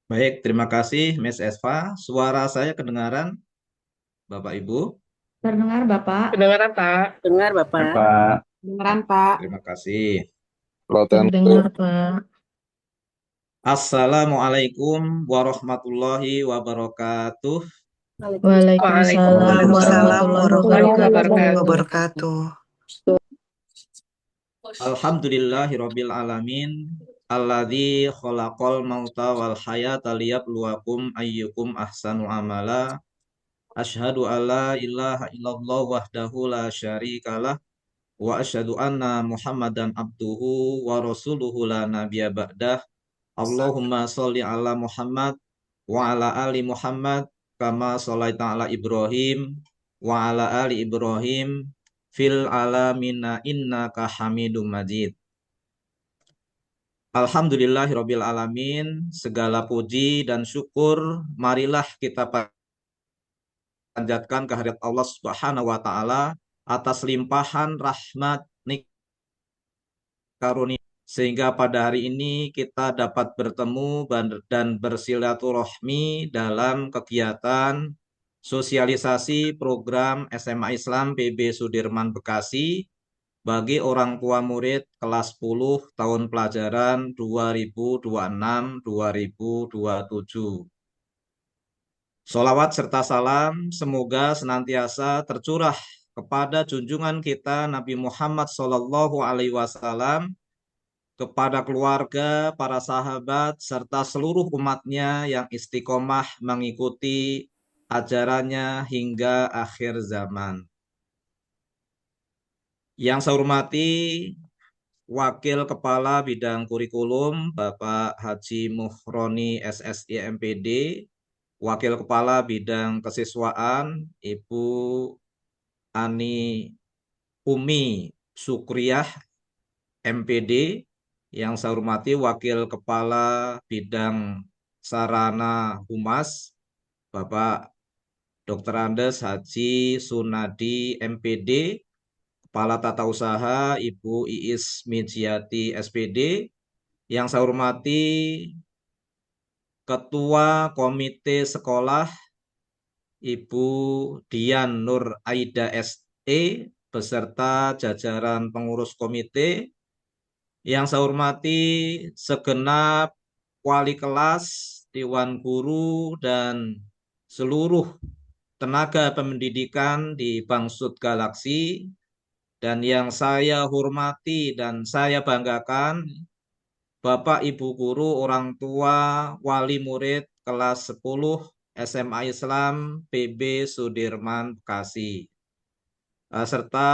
Baik, terima kasih Miss Eva. Suara saya kedengaran, Bapak Ibu. Terdengar Bapak? Kedengaran, Pak? Dengar Bapak. Pak, Kedengaran, Pak. Terima kasih. Loten Terdengar Pak. Assalamualaikum warahmatullahi wabarakatuh. Waalaikumsalam Waalaikumsalam warahmatullahi warahmatullahi wabarakatuh. wabarakatuh. Alhamdulillahirabbil alamin. Alladzi khalaqal mauta wal hayata liyabluwakum ayyukum ahsanu amala. Asyhadu alla ilaha illallah wahdahu la syarikalah wa asyhadu anna Muhammadan abduhu wa rasuluhu la nabiyya ba'dah. Allahumma sholli ala Muhammad wa ala ali Muhammad kama sholaita ala Ibrahim wa ala ali Ibrahim fil alamina innaka Hamidum Majid. Alhamdulillahirabbil alamin. Segala puji dan syukur marilah kita panjatkan kehadirat Allah Subhanahu wa taala atas limpahan rahmat nikmat karunia sehingga pada hari ini kita dapat bertemu dan bersilaturahmi dalam kegiatan sosialisasi program SMA Islam PB Sudirman Bekasi bagi orang tua murid kelas 10 tahun pelajaran 2026-2027. Solawat serta salam semoga senantiasa tercurah kepada junjungan kita Nabi Muhammad SAW, kepada keluarga, para sahabat, serta seluruh umatnya yang istiqomah mengikuti ajarannya hingga akhir zaman. Yang saya hormati Wakil Kepala Bidang Kurikulum Bapak Haji Muhroni SSI MPD, Wakil Kepala Bidang Kesiswaan Ibu Ani Umi Sukriyah MPD, yang saya hormati Wakil Kepala Bidang Sarana Humas Bapak Dr. Andes Haji Sunadi MPD, Kepala Tata Usaha Ibu Iis Mijiati SPD, yang saya hormati Ketua Komite Sekolah Ibu Dian Nur Aida SE beserta jajaran pengurus komite, yang saya hormati segenap wali kelas, dewan guru, dan seluruh tenaga pendidikan di Bangsud Galaksi, dan yang saya hormati dan saya banggakan Bapak Ibu guru, orang tua, wali murid kelas 10 SMA Islam PB Sudirman Bekasi. Serta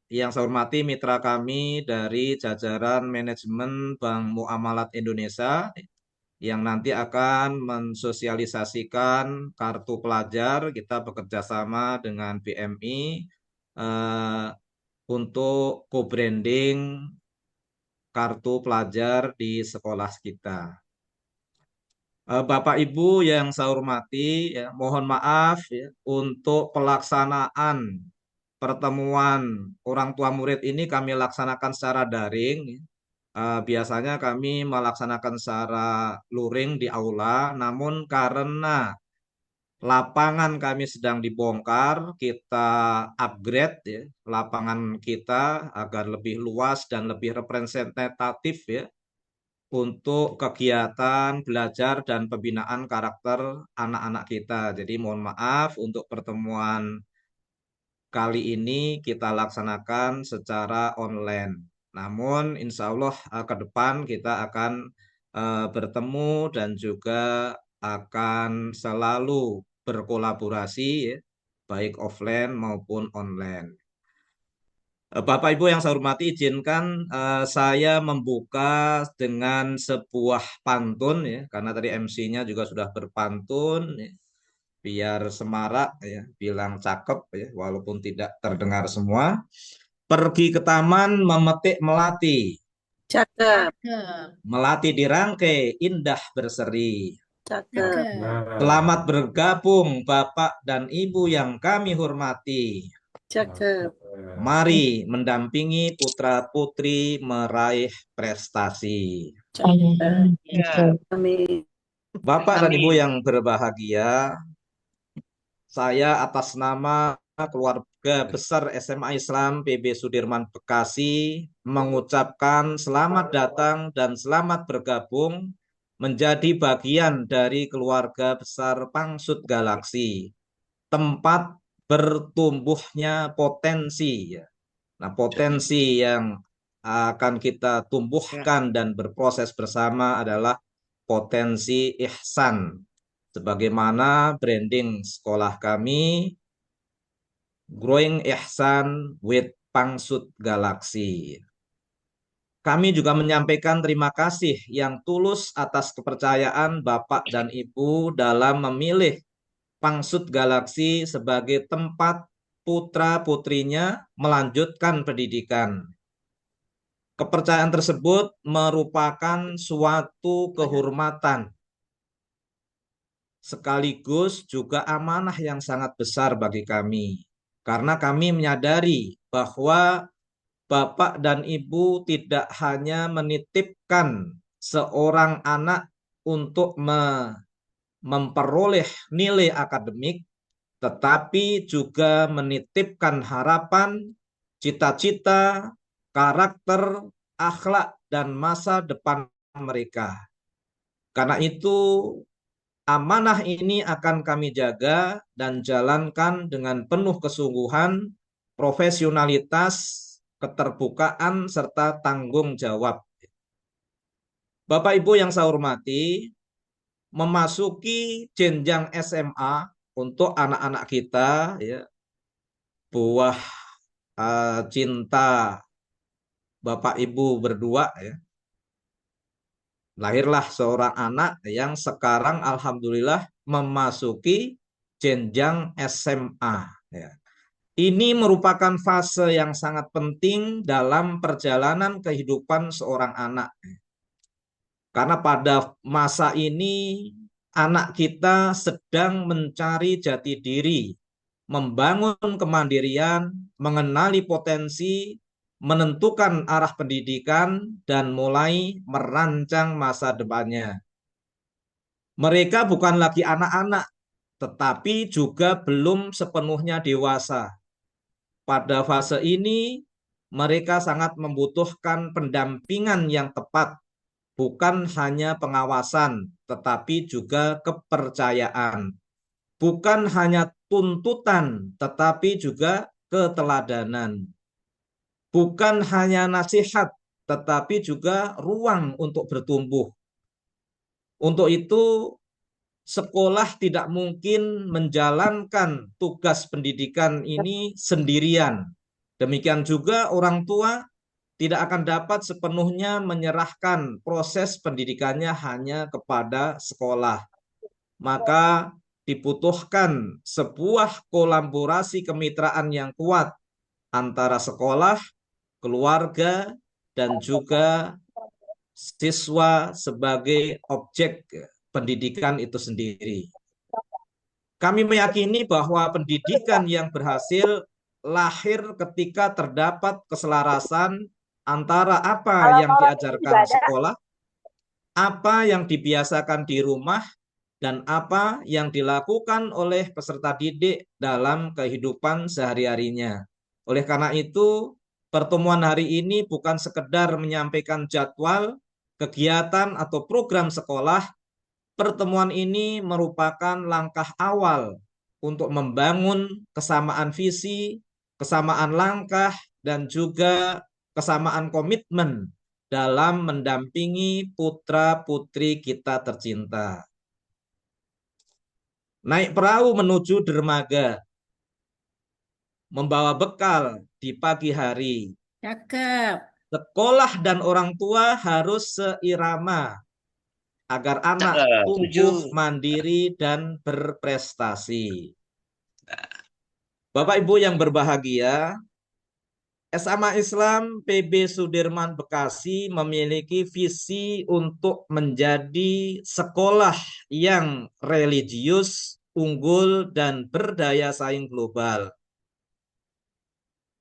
yang saya hormati mitra kami dari jajaran manajemen Bank Muamalat Indonesia yang nanti akan mensosialisasikan kartu pelajar. Kita bekerja sama dengan BMI untuk co-branding kartu pelajar di sekolah kita. Bapak Ibu yang saya hormati, ya, mohon maaf ya, untuk pelaksanaan pertemuan orang tua murid ini kami laksanakan secara daring. Biasanya kami melaksanakan secara luring di aula, namun karena lapangan kami sedang dibongkar, kita upgrade ya, lapangan kita agar lebih luas dan lebih representatif ya, untuk kegiatan belajar dan pembinaan karakter anak-anak kita. Jadi mohon maaf untuk pertemuan kali ini kita laksanakan secara online. Namun insya Allah ke depan kita akan bertemu dan juga akan selalu berkolaborasi ya, baik offline maupun online. Bapak Ibu yang saya hormati, izinkan saya membuka dengan sebuah pantun ya, karena tadi MC-nya juga sudah berpantun ya, biar semarak ya, bilang cakep ya, walaupun tidak terdengar semua. Pergi ke taman memetik melati, Cakep, melati dirangkai indah berseri. cakep. Selamat bergabung Bapak dan Ibu yang kami hormati. Cakep. Mari mendampingi putra-putri meraih prestasi. Cakep. Amin. Bapak dan Ibu Amin. yang berbahagia, saya atas nama keluarga besar SMA Islam PB Sudirman Bekasi mengucapkan selamat datang dan selamat bergabung menjadi bagian dari keluarga besar Pangsut Galaksi, tempat bertumbuhnya potensi. Nah, potensi yang akan kita Ya. tumbuhkan dan berproses bersama adalah potensi ihsan. Sebagaimana branding sekolah kami, Growing Ihsan with Pangsut Galaksi. Kami juga menyampaikan terima kasih yang tulus atas kepercayaan Bapak dan Ibu dalam memilih Pangsut Galaksi sebagai tempat putra-putrinya melanjutkan pendidikan. Kepercayaan tersebut merupakan suatu kehormatan sekaligus juga amanah yang sangat besar bagi kami. Karena kami menyadari bahwa Bapak dan Ibu tidak hanya menitipkan seorang anak untuk memperoleh nilai akademik, tetapi juga menitipkan harapan, cita-cita, karakter, akhlak, dan masa depan mereka. Karena itu, amanah ini akan kami jaga dan jalankan dengan penuh kesungguhan, profesionalitas, keterbukaan, serta tanggung jawab. Bapak Ibu yang saya hormati, memasuki jenjang SMA untuk anak-anak kita, ya, buah cinta Bapak Ibu berdua, ya, lahirlah seorang anak yang sekarang alhamdulillah memasuki jenjang SMA. Ya. Ini merupakan fase yang sangat penting dalam perjalanan kehidupan seorang anak. Karena pada masa ini anak kita sedang mencari jati diri, membangun kemandirian, mengenali potensi, menentukan arah pendidikan, dan mulai merancang masa depannya. Mereka bukan lagi anak-anak, tetapi juga belum sepenuhnya dewasa. Pada fase ini, mereka sangat membutuhkan pendampingan yang tepat, bukan hanya pengawasan, tetapi juga kepercayaan. Bukan hanya tuntutan, tetapi juga keteladanan. Bukan hanya nasihat, tetapi juga ruang untuk bertumbuh. Untuk itu, sekolah tidak mungkin menjalankan tugas pendidikan ini sendirian. Demikian juga orang tua tidak akan dapat sepenuhnya menyerahkan proses pendidikannya hanya kepada sekolah. Maka dibutuhkan sebuah kolaborasi kemitraan yang kuat antara sekolah, keluarga, dan juga siswa sebagai objek pendidikan itu sendiri. Kami meyakini bahwa pendidikan yang berhasil lahir ketika terdapat keselarasan antara apa yang diajarkan sekolah, apa yang dibiasakan di rumah, dan apa yang dilakukan oleh peserta didik dalam kehidupan sehari-harinya. Oleh karena itu, pertemuan hari ini bukan sekedar menyampaikan jadwal, kegiatan, atau program sekolah. Pertemuan ini merupakan langkah awal untuk membangun kesamaan visi, kesamaan langkah, dan juga kesamaan komitmen dalam mendampingi putra-putri kita tercinta. Naik perahu menuju dermaga, membawa bekal di pagi hari. Cakep. Sekolah dan orang tua harus seirama agar anak tumbuh mandiri dan berprestasi. Bapak Ibu yang berbahagia, SMA Islam PB Sudirman Bekasi memiliki visi untuk menjadi sekolah yang religius, unggul, dan berdaya saing global.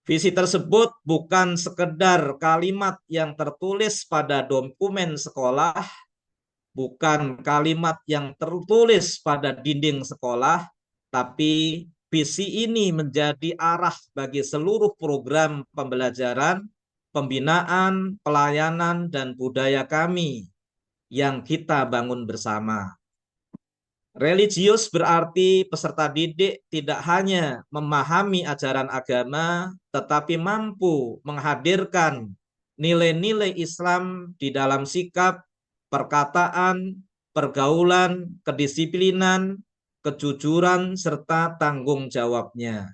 Visi tersebut bukan sekedar kalimat yang tertulis pada dokumen sekolah, bukan kalimat yang tertulis pada dinding sekolah, tapi visi ini menjadi arah bagi seluruh program pembelajaran, pembinaan, pelayanan, dan budaya kami yang kita bangun bersama. Religius berarti peserta didik tidak hanya memahami ajaran agama, tetapi mampu menghadirkan nilai-nilai Islam di dalam sikap, perkataan, pergaulan, kedisiplinan, kejujuran, serta tanggung jawabnya.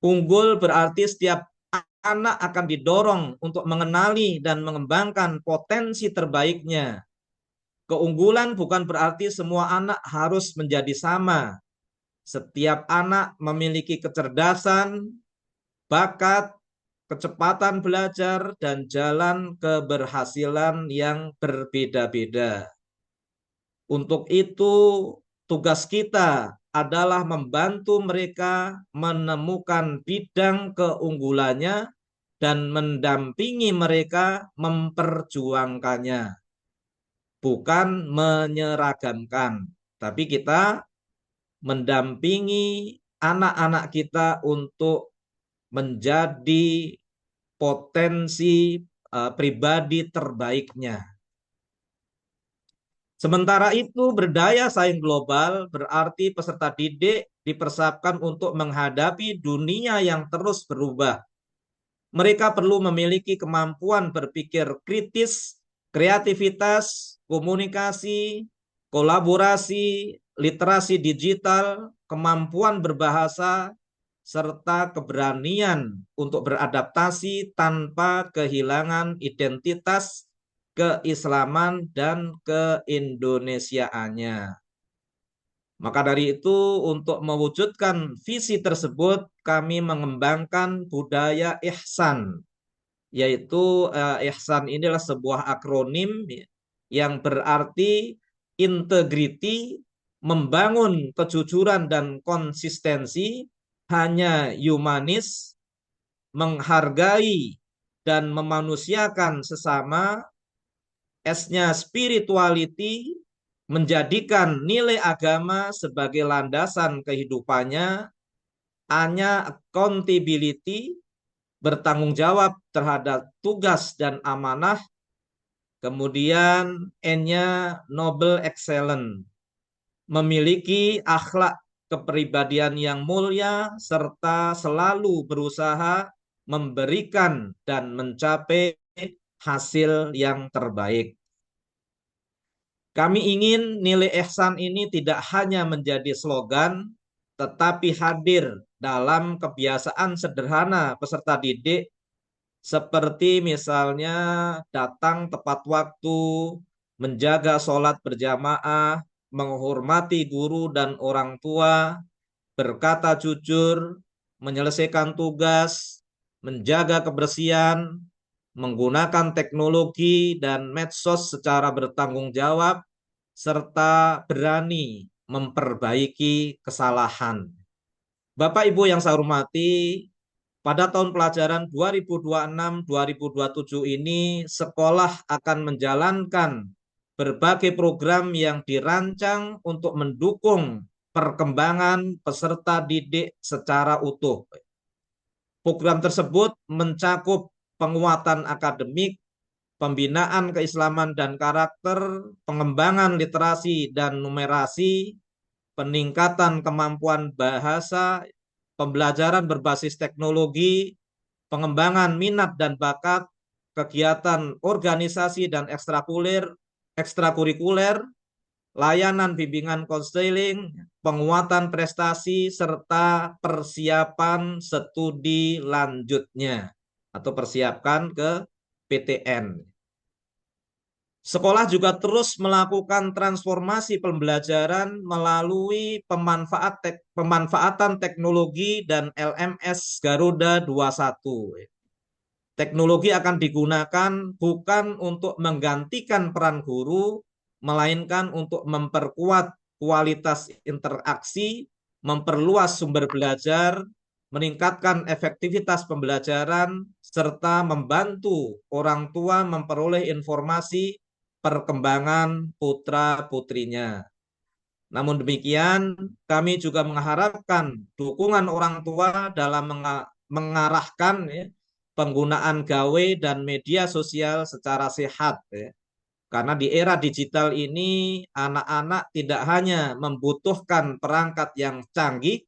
Unggul berarti setiap anak akan didorong untuk mengenali dan mengembangkan potensi terbaiknya. Keunggulan bukan berarti semua anak harus menjadi sama. Setiap anak memiliki kecerdasan, bakat, kecepatan belajar, dan jalan keberhasilan yang berbeda-beda. Untuk itu, tugas kita adalah membantu mereka menemukan bidang keunggulannya dan mendampingi mereka memperjuangkannya. Bukan menyeragamkan, tapi kita mendampingi anak-anak kita untuk menjadi potensi pribadi terbaiknya. Sementara itu, berdaya saing global berarti peserta didik dipersiapkan untuk menghadapi dunia yang terus berubah. Mereka perlu memiliki kemampuan berpikir kritis, kreativitas, komunikasi, kolaborasi, literasi digital, kemampuan berbahasa, serta keberanian untuk beradaptasi tanpa kehilangan identitas, keislaman, dan keindonesiaannya. Maka dari itu, untuk mewujudkan visi tersebut, kami mengembangkan budaya ihsan, yaitu ihsan inilah sebuah akronim yang berarti integriti, membangun kejujuran dan konsistensi, hanya humanis, menghargai dan memanusiakan sesama, S-nya spirituality, menjadikan nilai agama sebagai landasan kehidupannya, A-nya accountability, bertanggung jawab terhadap tugas dan amanah, kemudian N-nya noble excellent, memiliki akhlak kepribadian yang mulia, serta selalu berusaha memberikan dan mencapai hasil yang terbaik. Kami ingin nilai ihsan ini tidak hanya menjadi slogan, tetapi hadir dalam kebiasaan sederhana peserta didik, seperti misalnya datang tepat waktu, menjaga sholat berjamaah, menghormati guru dan orang tua, berkata jujur, menyelesaikan tugas, menjaga kebersihan, menggunakan teknologi dan medsos secara bertanggung jawab, serta berani memperbaiki kesalahan. Bapak Ibu yang saya hormati, pada tahun pelajaran 2026-2027 ini sekolah akan menjalankan berbagai program yang dirancang untuk mendukung perkembangan peserta didik secara utuh. Program tersebut mencakup penguatan akademik, pembinaan keislaman dan karakter, pengembangan literasi dan numerasi, peningkatan kemampuan bahasa, pembelajaran berbasis teknologi, pengembangan minat dan bakat, kegiatan organisasi dan ekstrakurikuler, layanan bimbingan konseling, penguatan prestasi, serta persiapan studi lanjutnya atau persiapkan ke PTN. Sekolah juga terus melakukan transformasi pembelajaran melalui pemanfaatan teknologi dan LMS Garuda 21. Teknologi akan digunakan bukan untuk menggantikan peran guru, melainkan untuk memperkuat kualitas interaksi, memperluas sumber belajar, meningkatkan efektivitas pembelajaran, serta membantu orang tua memperoleh informasi perkembangan putra-putrinya. Namun demikian, kami juga mengharapkan dukungan orang tua dalam mengarahkan ya, penggunaan gawe dan media sosial secara sehat. Ya. Karena di era digital ini, anak-anak tidak hanya membutuhkan perangkat yang canggih,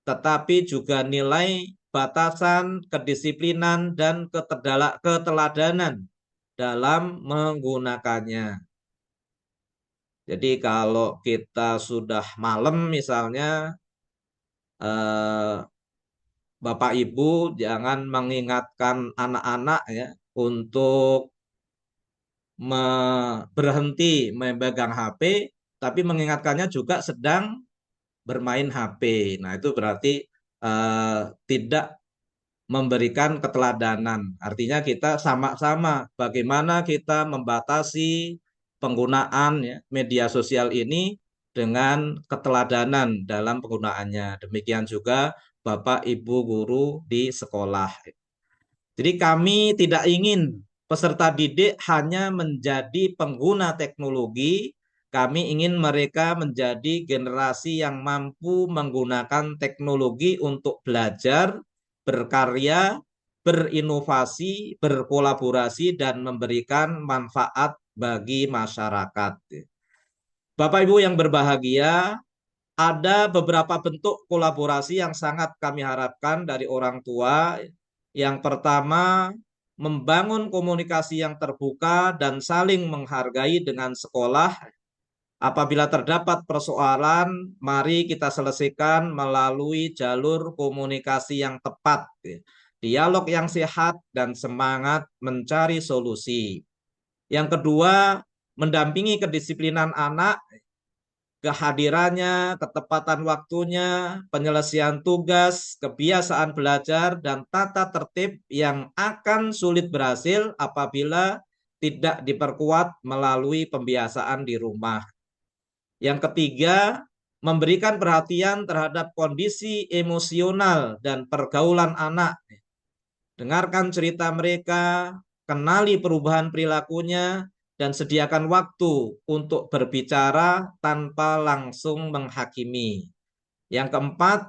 tetapi juga nilai, batasan, kedisiplinan, dan keteladanan dalam menggunakannya. Jadi kalau kita sudah malam misalnya, Bapak Ibu jangan mengingatkan anak-anak ya untuk berhenti memegang HP, tapi mengingatkannya juga sedang bermain HP. Nah, itu berarti tidak memberikan keteladanan. Artinya kita sama-sama bagaimana kita membatasi penggunaan ya, media sosial ini dengan keteladanan dalam penggunaannya. Demikian juga Bapak Ibu guru di sekolah. Jadi kami tidak ingin peserta didik hanya menjadi pengguna teknologi, kami ingin mereka menjadi generasi yang mampu menggunakan teknologi untuk belajar, berkarya, berinovasi, berkolaborasi, dan memberikan manfaat bagi masyarakat. Bapak Ibu yang berbahagia, ada beberapa bentuk kolaborasi yang sangat kami harapkan dari orang tua. Yang pertama, membangun komunikasi yang terbuka dan saling menghargai dengan sekolah. Apabila terdapat persoalan, mari kita selesaikan melalui jalur komunikasi yang tepat, dialog yang sehat, dan semangat mencari solusi. Yang kedua, mendampingi kedisiplinan anak, kehadirannya, ketepatan waktunya, penyelesaian tugas, kebiasaan belajar, dan tata tertib yang akan sulit berhasil apabila tidak diperkuat melalui pembiasaan di rumah. Yang ketiga, memberikan perhatian terhadap kondisi emosional dan pergaulan anak. Dengarkan cerita mereka, kenali perubahan perilakunya, dan sediakan waktu untuk berbicara tanpa langsung menghakimi. Yang keempat,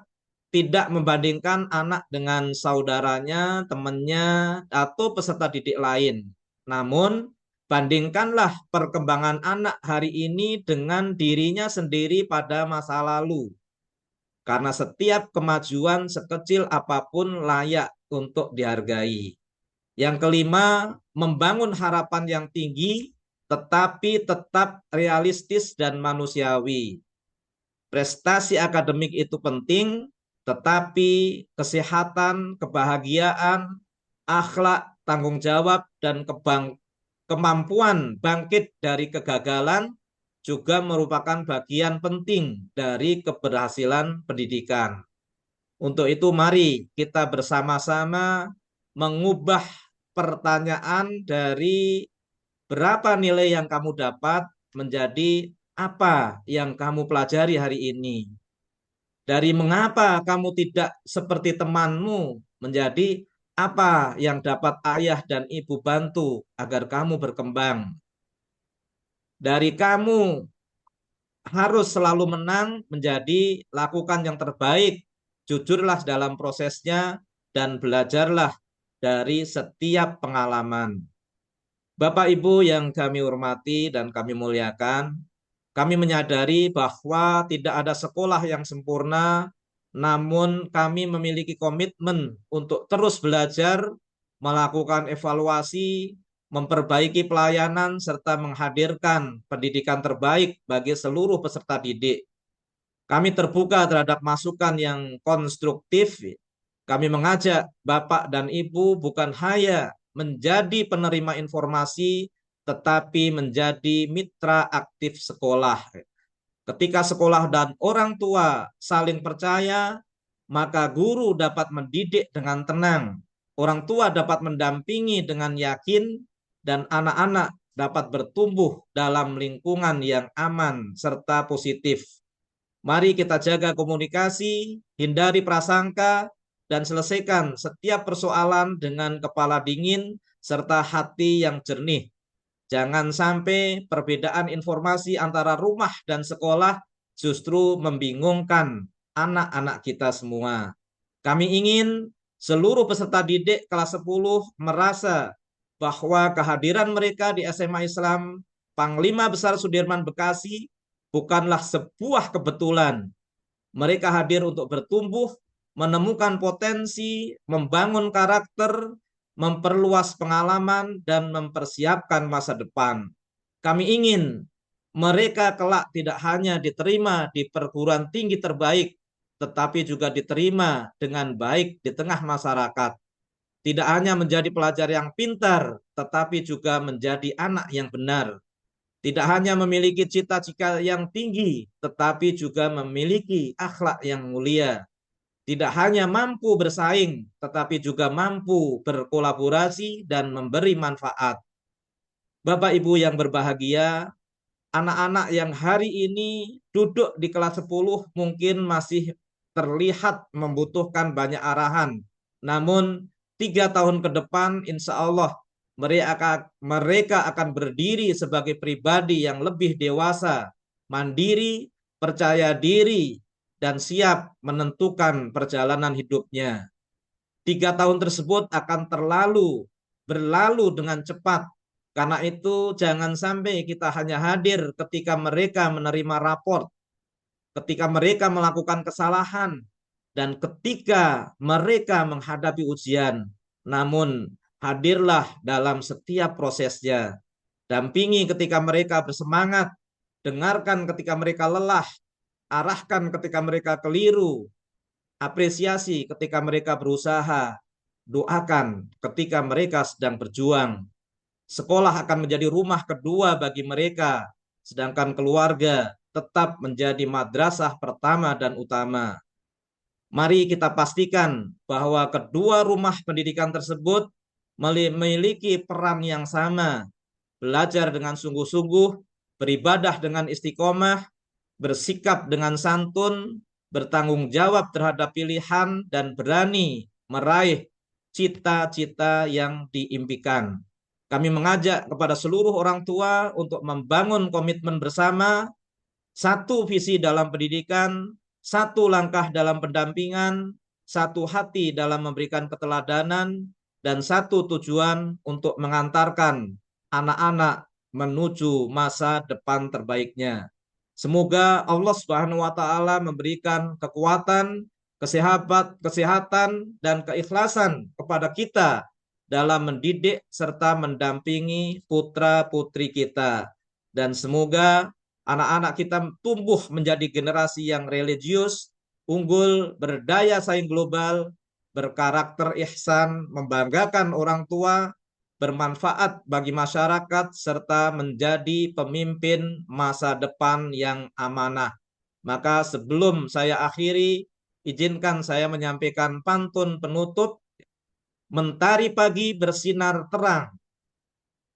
tidak membandingkan anak dengan saudaranya, temannya, atau peserta didik lain. Namun, bandingkanlah perkembangan anak hari ini dengan dirinya sendiri pada masa lalu. Karena setiap kemajuan sekecil apapun layak untuk dihargai. Yang kelima, membangun harapan yang tinggi, tetapi tetap realistis dan manusiawi. Prestasi akademik itu penting, tetapi kesehatan, kebahagiaan, akhlak, tanggung jawab, dan kemampuan bangkit dari kegagalan juga merupakan bagian penting dari keberhasilan pendidikan. Untuk itu, mari kita bersama-sama mengubah pertanyaan dari berapa nilai yang kamu dapat menjadi apa yang kamu pelajari hari ini. Dari mengapa kamu tidak seperti temanmu menjadi apa yang dapat ayah dan ibu bantu agar kamu berkembang. Dari kamu harus selalu menang menjadi lakukan yang terbaik, jujurlah dalam prosesnya, dan belajarlah dari setiap pengalaman. Bapak Ibu yang kami hormati dan kami muliakan, kami menyadari bahwa tidak ada sekolah yang sempurna, namun kami memiliki komitmen untuk terus belajar, melakukan evaluasi, memperbaiki pelayanan, serta menghadirkan pendidikan terbaik bagi seluruh peserta didik. Kami terbuka terhadap masukan yang konstruktif. Kami mengajak Bapak dan Ibu bukan hanya menjadi penerima informasi, tetapi menjadi mitra aktif sekolah. Ketika sekolah dan orang tua saling percaya, maka guru dapat mendidik dengan tenang, orang tua dapat mendampingi dengan yakin, dan anak-anak dapat bertumbuh dalam lingkungan yang aman serta positif. Mari kita jaga komunikasi, hindari prasangka, dan selesaikan setiap persoalan dengan kepala dingin serta hati yang jernih. Jangan sampai perbedaan informasi antara rumah dan sekolah justru membingungkan anak-anak kita semua. Kami ingin seluruh peserta didik kelas 10 merasa bahwa kehadiran mereka di SMA Islam Panglima Besar Sudirman Bekasi bukanlah sebuah kebetulan. Mereka hadir untuk bertumbuh, menemukan potensi, membangun karakter, memperluas pengalaman, dan mempersiapkan masa depan. Kami ingin mereka kelak tidak hanya diterima di perguruan tinggi terbaik, tetapi juga diterima dengan baik di tengah masyarakat. Tidak hanya menjadi pelajar yang pintar, tetapi juga menjadi anak yang benar. Tidak hanya memiliki cita-cita yang tinggi, tetapi juga memiliki akhlak yang mulia. Tidak hanya mampu bersaing, tetapi juga mampu berkolaborasi dan memberi manfaat. Bapak Ibu yang berbahagia, anak-anak yang hari ini duduk di kelas 10 mungkin masih terlihat membutuhkan banyak arahan. Namun 3 tahun ke depan insya Allah mereka akan berdiri sebagai pribadi yang lebih dewasa, mandiri, percaya diri, dan siap menentukan perjalanan hidupnya. 3 tahun tersebut akan berlalu dengan cepat. Karena itu jangan sampai kita hanya hadir ketika mereka menerima raport, ketika mereka melakukan kesalahan, dan ketika mereka menghadapi ujian. Namun hadirlah dalam setiap prosesnya. Dampingi ketika mereka bersemangat, dengarkan ketika mereka lelah, arahkan ketika mereka keliru, apresiasi ketika mereka berusaha, doakan ketika mereka sedang berjuang. Sekolah akan menjadi rumah kedua bagi mereka, sedangkan keluarga tetap menjadi madrasah pertama dan utama. Mari kita pastikan bahwa kedua rumah pendidikan tersebut memiliki peran yang sama, belajar dengan sungguh-sungguh, beribadah dengan istiqomah, bersikap dengan santun, bertanggung jawab terhadap pilihan, dan berani meraih cita-cita yang diimpikan. Kami mengajak kepada seluruh orang tua untuk membangun komitmen bersama, satu visi dalam pendidikan, satu langkah dalam pendampingan, satu hati dalam memberikan keteladanan, dan satu tujuan untuk mengantarkan anak-anak menuju masa depan terbaiknya. Semoga Allah Subhanahu wa taala memberikan kekuatan, kesehatan, dan keikhlasan kepada kita dalam mendidik serta mendampingi putra-putri kita. Dan semoga anak-anak kita tumbuh menjadi generasi yang religius, unggul, berdaya saing global, berkarakter ihsan, membanggakan orang tua, bermanfaat bagi masyarakat, serta menjadi pemimpin masa depan yang amanah. Maka sebelum saya akhiri, izinkan saya menyampaikan pantun penutup. Mentari pagi bersinar terang,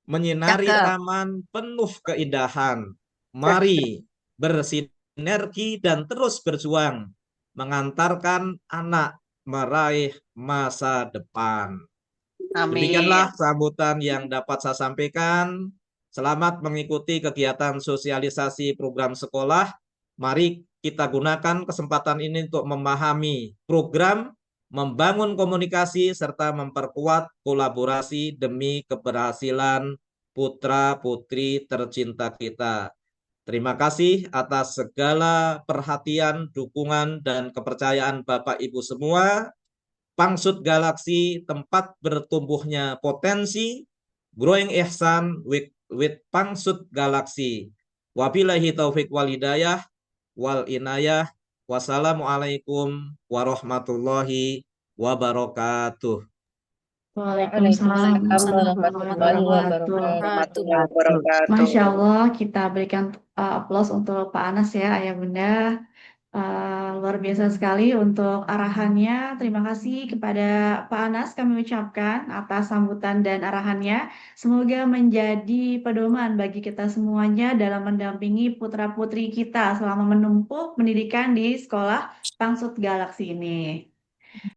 menyinari Cakep. taman penuh keindahan. Mari bersinergi dan terus berjuang, mengantarkan anak meraih masa depan. Amin. Demikianlah sambutan yang dapat saya sampaikan. Selamat mengikuti kegiatan sosialisasi program sekolah. Mari kita gunakan kesempatan ini untuk memahami program, membangun komunikasi, serta memperkuat kolaborasi demi keberhasilan putra-putri tercinta kita. Terima kasih atas segala perhatian, dukungan, dan kepercayaan Bapak Ibu semua. Pangsut Galaksi, tempat bertumbuhnya potensi, growing ihsan with Pangsut Galaksi. Wabillahi taufik wal hidayah wal inayah. Wassalamualaikum warahmatullahi wabarakatuh. Waalaikumsalam Warahmatullahi warahmatullahi wabarakatuh. wabarakatuh. Masya Allah, kita berikan aplaus untuk Pak Anas ya, Ayah Bunda. Luar biasa sekali untuk arahannya. Terima kasih kepada Pak Anas kami ucapkan atas sambutan dan arahannya. Semoga menjadi pedoman bagi kita semuanya dalam mendampingi putra-putri kita selama menempuh pendidikan di sekolah Pangsut Galaksi ini.